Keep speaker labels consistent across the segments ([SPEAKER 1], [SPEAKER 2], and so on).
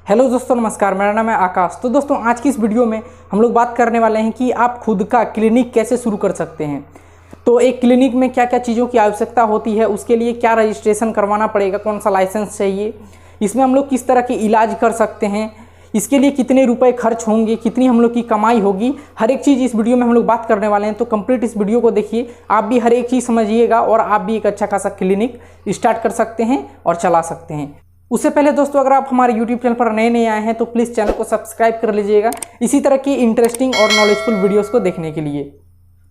[SPEAKER 1] Hello दोस्तों, नमस्कार। मेरा नाम है आकाश। तो दोस्तों, आज की इस वीडियो में हम लोग बात करने वाले हैं कि आप खुद का क्लिनिक कैसे शुरू कर सकते हैं। तो एक क्लिनिक में क्या क्या चीज़ों की आवश्यकता होती है, उसके लिए क्या रजिस्ट्रेशन करवाना पड़ेगा, कौन सा लाइसेंस चाहिए, इसमें हम लोग किस तरह के इलाज कर सकते हैं, इसके लिए कितने रुपए खर्च होंगे, कितनी हम लोग की कमाई होगी, हर एक चीज़ इस वीडियो में हम लोग बात करने वाले हैं। तो कंप्लीट इस वीडियो को देखिए, आप भी हर एक चीज़ समझिएगा और आप भी एक अच्छा खासा क्लिनिक स्टार्ट कर सकते हैं और चला सकते हैं। उससे पहले दोस्तों, अगर आप हमारे YouTube चैनल पर नए आए हैं तो प्लीज़ चैनल को सब्सक्राइब कर लीजिएगा इसी तरह की इंटरेस्टिंग और नॉलेजफुल वीडियोस को देखने के लिए।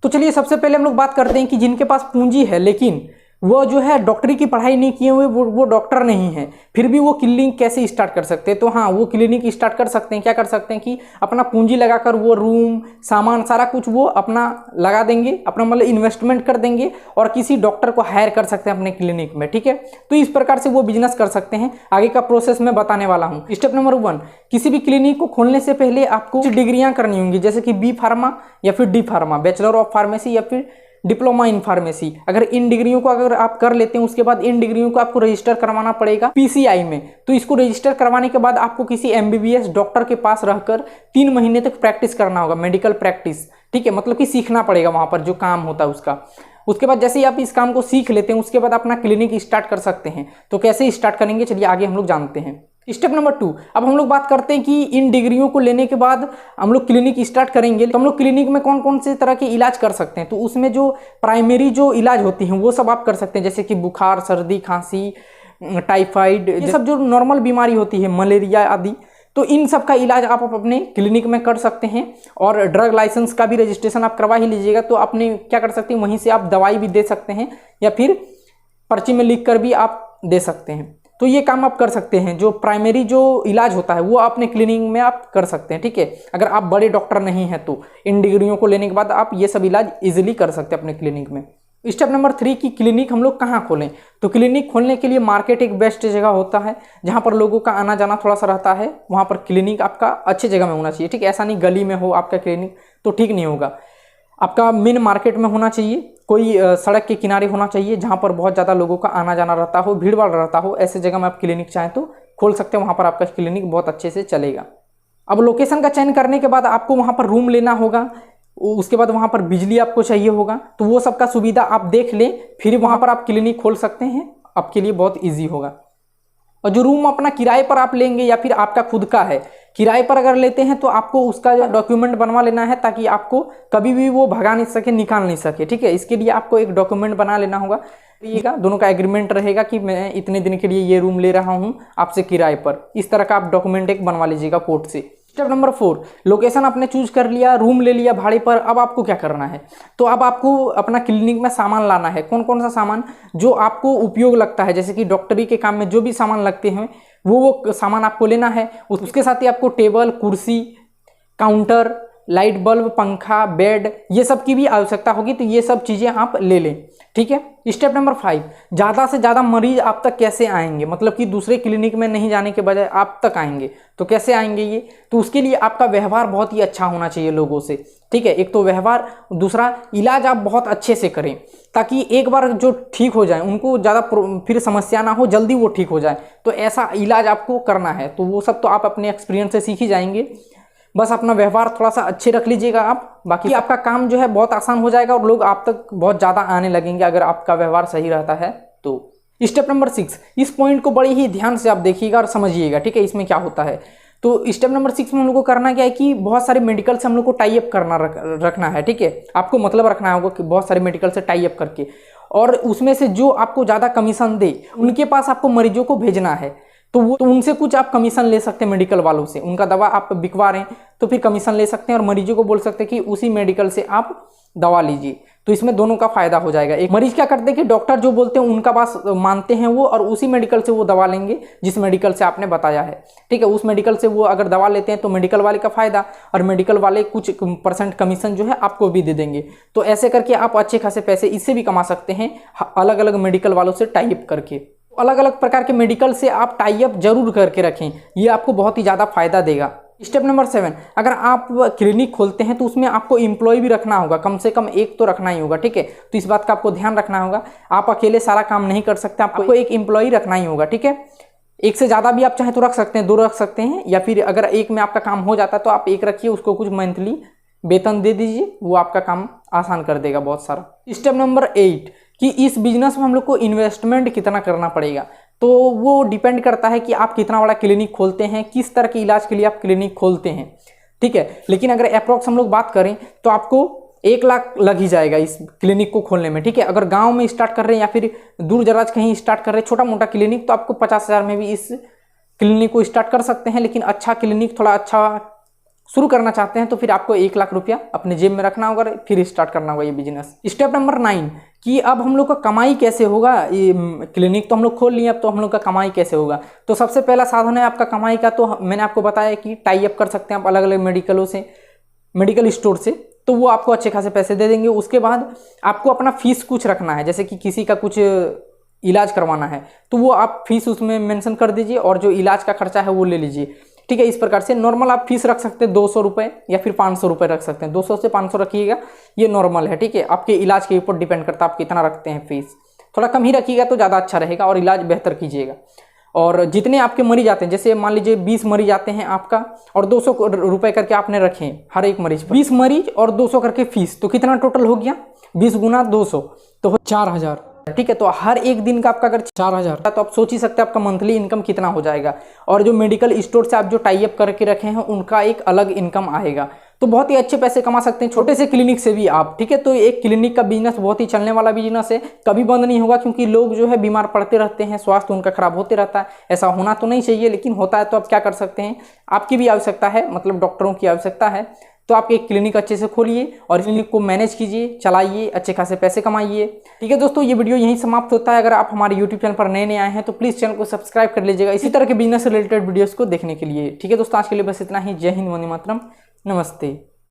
[SPEAKER 1] तो चलिए, सबसे पहले हम लोग बात करते हैं कि जिनके पास पूंजी है लेकिन वो जो है डॉक्टरी की पढ़ाई नहीं किए हुए, वो डॉक्टर नहीं है, फिर भी वो क्लिनिक कैसे स्टार्ट कर सकते हैं। तो हाँ, वो क्लिनिक स्टार्ट कर सकते हैं। क्या कर सकते हैं कि अपना पूंजी लगाकर वो रूम, सामान, सारा कुछ वो अपना लगा देंगे, अपना मतलब इन्वेस्टमेंट कर देंगे और किसी डॉक्टर को हायर कर सकते हैं अपने क्लिनिक में। ठीक है, तो इस प्रकार से वो बिजनेस कर सकते हैं। आगे का प्रोसेस मैं बताने वाला हूँ। स्टेप नंबर 1, किसी भी क्लिनिक को खोलने से पहले आपको कुछ डिग्रियां करनी होंगी, जैसे कि बी फार्मा या फिर D pharma, bachelor of pharmacy या फिर डिप्लोमा इन फार्मेसी। अगर इन डिग्रियों को अगर आप कर लेते हैं, उसके बाद इन डिग्रियों को आपको रजिस्टर करवाना पड़ेगा पीसीआई में। तो इसको रजिस्टर करवाने के बाद आपको किसी एमबीबीएस डॉक्टर के पास रहकर 3 महीने तक प्रैक्टिस करना होगा, मेडिकल प्रैक्टिस। ठीक है, मतलब कि सीखना पड़ेगा वहां पर जो काम होता है उसका। उसके बाद जैसे ही आप इस काम को सीख लेते हैं, उसके बाद अपना क्लिनिक स्टार्ट कर सकते हैं। तो कैसे स्टार्ट करेंगे, चलिए आगे हम लोग जानते हैं। स्टेप नंबर 2, अब हम लोग बात करते हैं कि इन डिग्रियों को लेने के बाद हम लोग क्लिनिक स्टार्ट करेंगे तो हम लोग क्लिनिक में कौन कौन से तरह के इलाज कर सकते हैं। तो उसमें जो प्राइमरी जो इलाज होती हैं वो सब आप कर सकते हैं, जैसे कि बुखार, सर्दी, खांसी, टाइफाइड, ये सब जो नॉर्मल बीमारी होती है, मलेरिया आदि। तो इन सब का इलाज आप अपने क्लिनिक में कर सकते हैं। और ड्रग लाइसेंस का भी रजिस्ट्रेशन आप करवा ही लीजिएगा। तो अपने क्या कर सकते हैं, वहीं से आप दवाई भी दे सकते हैं या फिर पर्ची में लिख कर भी आप दे सकते हैं। तो ये काम आप कर सकते हैं। जो प्राइमरी जो इलाज होता है वो अपने क्लिनिक में आप कर सकते हैं। ठीक है, अगर आप बड़े डॉक्टर नहीं हैं तो इन डिग्रियों को लेने के बाद आप ये सब इलाज इजीली कर सकते हैं अपने क्लिनिक में। स्टेप नंबर 3 की क्लिनिक हम लोग कहाँ खोलें। तो क्लिनिक खोलने के लिए मार्केट एक बेस्ट जगह होता है जहाँ पर लोगों का आना जाना थोड़ा सा रहता है। वहाँ पर क्लिनिक आपका अच्छी जगह में होना चाहिए। ठीक है, ऐसा नहीं गली में हो आपका क्लिनिक तो ठीक नहीं होगा। आपका मेन मार्केट में होना चाहिए, कोई सड़क के किनारे होना चाहिए जहाँ पर बहुत ज़्यादा लोगों का आना जाना रहता हो, भीड़ भाड़ रहता हो। ऐसे जगह में आप क्लिनिक चाहें तो खोल सकते हैं, वहाँ पर आपका क्लिनिक बहुत अच्छे से चलेगा। अब लोकेशन का चयन करने के बाद आपको वहाँ पर रूम लेना होगा, उसके बाद वहाँ पर बिजली आपको चाहिए होगा। तो वो सबका सुविधा आप देख लें, फिर वहाँ पर आप क्लिनिक खोल सकते हैं। आपके लिए बहुत ईजी होगा। और जो रूम अपना किराए पर आप लेंगे या फिर आपका खुद का है, किराए पर अगर लेते हैं तो आपको उसका डॉक्यूमेंट बनवा लेना है ताकि आपको कभी भी वो भगा नहीं सके, निकाल नहीं सके। ठीक है, इसके लिए आपको एक डॉक्यूमेंट बना लेना होगा। दोनों का एग्रीमेंट रहेगा कि मैं इतने दिन के लिए ये रूम ले रहा हूँ आपसे किराए पर। इस तरह का आप डॉक्यूमेंट एक बनवा लीजिएगा कोर्ट से। स्टेप नंबर 4, लोकेशन आपने चूज कर लिया, रूम ले लिया भाड़े पर। अब आपको क्या करना है, तो अब आपको अपना क्लिनिक में सामान लाना है। कौन कौन सा सामान जो आपको उपयोग लगता है, जैसे कि डॉक्टरी के काम में जो भी सामान लगते हैं वो सामान आपको लेना है। उसके साथ ही आपको टेबल, कुर्सी, काउंटर, लाइट बल्ब, पंखा, बेड, ये सब की भी आवश्यकता होगी। तो ये सब चीज़ें आप ले लें। ठीक है। स्टेप नंबर 5, ज़्यादा से ज़्यादा मरीज आप तक कैसे आएंगे, मतलब कि दूसरे क्लिनिक में नहीं जाने के बजाय आप तक आएंगे। तो कैसे आएंगे ये, तो उसके लिए आपका व्यवहार बहुत ही अच्छा होना चाहिए लोगों से। ठीक है, एक तो व्यवहार, दूसरा इलाज आप बहुत अच्छे से करें ताकि एक बार जो ठीक हो जाए उनको ज़्यादा फिर समस्या ना हो, जल्दी वो ठीक हो जाए। तो ऐसा इलाज आपको करना है। तो वो सब तो आप अपने एक्सपीरियंस से सीख ही जाएंगे। बस अपना व्यवहार थोड़ा सा अच्छे रख लीजिएगा आप, बाकी आपका काम जो है बहुत आसान हो जाएगा और लोग आप तक बहुत ज़्यादा आने लगेंगे अगर आपका व्यवहार सही रहता है तो। स्टेप नंबर 6, इस पॉइंट को बड़े ही ध्यान से आप देखिएगा और समझिएगा। ठीक है, इसमें क्या होता है। तो स्टेप नंबर 6 में हम लोग को करना क्या है कि बहुत सारे मेडिकल से हम लोग को टाई अप करना रखना है। ठीक है, आपको मतलब रखना होगा कि बहुत सारे मेडिकल से टाई अप करके, और उसमें से जो आपको ज़्यादा कमीशन दे उनके पास आपको मरीजों को भेजना है। तो उनसे कुछ आप कमीशन ले सकते हैं। मेडिकल वालों से उनका दवा आप बिकवा रहे हैं तो फिर कमीशन ले सकते हैं और मरीजों को बोल सकते हैं कि उसी मेडिकल से आप दवा लीजिए। तो इसमें दोनों का फायदा हो जाएगा। एक मरीज क्या करते हैं कि डॉक्टर जो बोलते हैं उनका पास मानते हैं वो, और उसी मेडिकल से वो दवा लेंगे जिस मेडिकल से आपने बताया है। ठीक है, उस मेडिकल से वो अगर दवा लेते हैं तो मेडिकल वाले का फायदा, और मेडिकल वाले कुछ % कमीशन जो है आपको भी दे देंगे। तो ऐसे करके आप अच्छे खासे पैसे इससे भी कमा सकते हैं, अलग अलग मेडिकल वालों से टाई अप करके। अलग अलग प्रकार के मेडिकल से आप टाई अप जरूर करके रखें, ये आपको बहुत ही ज़्यादा फायदा देगा। स्टेप नंबर 7, अगर आप क्लिनिक खोलते हैं तो उसमें आपको एम्प्लॉय भी रखना होगा, कम से कम एक तो रखना ही होगा। ठीक है, तो इस बात का आपको ध्यान रखना होगा। आप अकेले सारा काम नहीं कर सकते, आपको एक एम्प्लॉय रखना ही होगा। ठीक है, एक से ज़्यादा भी आप चाहे तो रख सकते हैं, 2 रख सकते हैं, या फिर अगर एक में आपका काम हो जाता है तो आप एक रखिए, उसको कुछ मंथली वेतन दे दीजिए, वो आपका काम आसान कर देगा बहुत सारा। स्टेप नंबर 8 कि इस बिजनेस में हम लोग को इन्वेस्टमेंट कितना करना पड़ेगा। तो वो डिपेंड करता है कि आप कितना बड़ा क्लिनिक खोलते हैं, किस तरह के इलाज के लिए आप क्लिनिक खोलते हैं, ठीक है। लेकिन अगर अप्रॉक्स हम लोग बात करें तो आपको 1 लाख लग ही जाएगा इस क्लिनिक को खोलने में, ठीक है। अगर गांव में स्टार्ट कर रहे हैं या फिर दूर दराज कहीं स्टार्ट कर रहे हैं छोटा मोटा क्लिनिक, तो आपको 50,000 में भी इस क्लिनिक को स्टार्ट कर सकते हैं। लेकिन अच्छा क्लिनिक, थोड़ा अच्छा शुरू करना चाहते हैं तो फिर आपको 1 लाख रुपया अपने जेब में रखना होगा, फिर स्टार्ट करना होगा ये बिजनेस। स्टेप नंबर 9 कि अब हम लोग का कमाई कैसे होगा। ये क्लिनिक तो हम लोग खोल लिए, अब तो हम लोग का कमाई कैसे होगा। तो सबसे पहला साधन है आपका कमाई का, तो मैंने आपको बताया कि टाई अप कर सकते हैं आप अलग अलग मेडिकलों से, मेडिकल स्टोर से, तो वो आपको अच्छे खासे पैसे दे देंगे। उसके बाद आपको अपना फीस कुछ रखना है, जैसे कि किसी का कुछ इलाज करवाना है तो वो आप फीस उसमें मेंशन कर दीजिए और जो इलाज का खर्चा है वो ले लीजिए, ठीक है। इस प्रकार से नॉर्मल आप फीस रख सकते हैं 200 रुपये या फिर 500 रुपये रख सकते हैं, 200 से 500 रखिएगा, ये नॉर्मल है, ठीक है। आपके इलाज के ऊपर डिपेंड करता है आप कितना रखते हैं फीस, थोड़ा कम ही रखिएगा तो ज़्यादा अच्छा रहेगा और इलाज बेहतर कीजिएगा। और जितने आपके मरीज आते हैं, जैसे मान लीजिए 20 मरीज आते हैं आपका और 200 रुपये करके आपने रखे हर एक मरीज पर, 20 मरीज और 200 करके फीस, तो कितना टोटल हो गया, 20 गुना 200 तो 4,000, ठीक है। तो हर एक दिन का आपका अगर 4,000 तो आप सोच ही सकते हैं आपका मंथली इनकम कितना हो जाएगा। और जो मेडिकल स्टोर से आप जो टाई अप करके रखे हैं उनका एक अलग इनकम आएगा, तो बहुत ही अच्छे पैसे कमा सकते हैं छोटे से क्लिनिक से भी आप, ठीक है। तो एक क्लिनिक का बिजनेस बहुत ही चलने वाला बिजनेस है, कभी बंद नहीं होगा, क्योंकि लोग जो है बीमार पड़ते रहते हैं, स्वास्थ्य उनका खराब होते रहता है। ऐसा होना तो नहीं चाहिए, लेकिन होता है तो आप क्या कर सकते हैं, आपकी भी आवश्यकता है, मतलब डॉक्टरों की आवश्यकता है, तो आप एक क्लिनिक अच्छे से खोलिए और क्लिनिक को मैनेज कीजिए, चलाइए, अच्छे खासे पैसे कमाइए, ठीक है। दोस्तों ये वीडियो यहीं समाप्त होता है। अगर आप हमारे यूट्यूब चैनल पर नए आए हैं तो प्लीज़ चैनल को सब्सक्राइब कर लीजिएगा इसी तरह के बिजनेस से रिलेटेड वीडियोस को देखने के लिए, ठीक है। दोस्तों आज के लिए बस इतना ही। जय हिंद, वंदे मातरम, नमस्ते।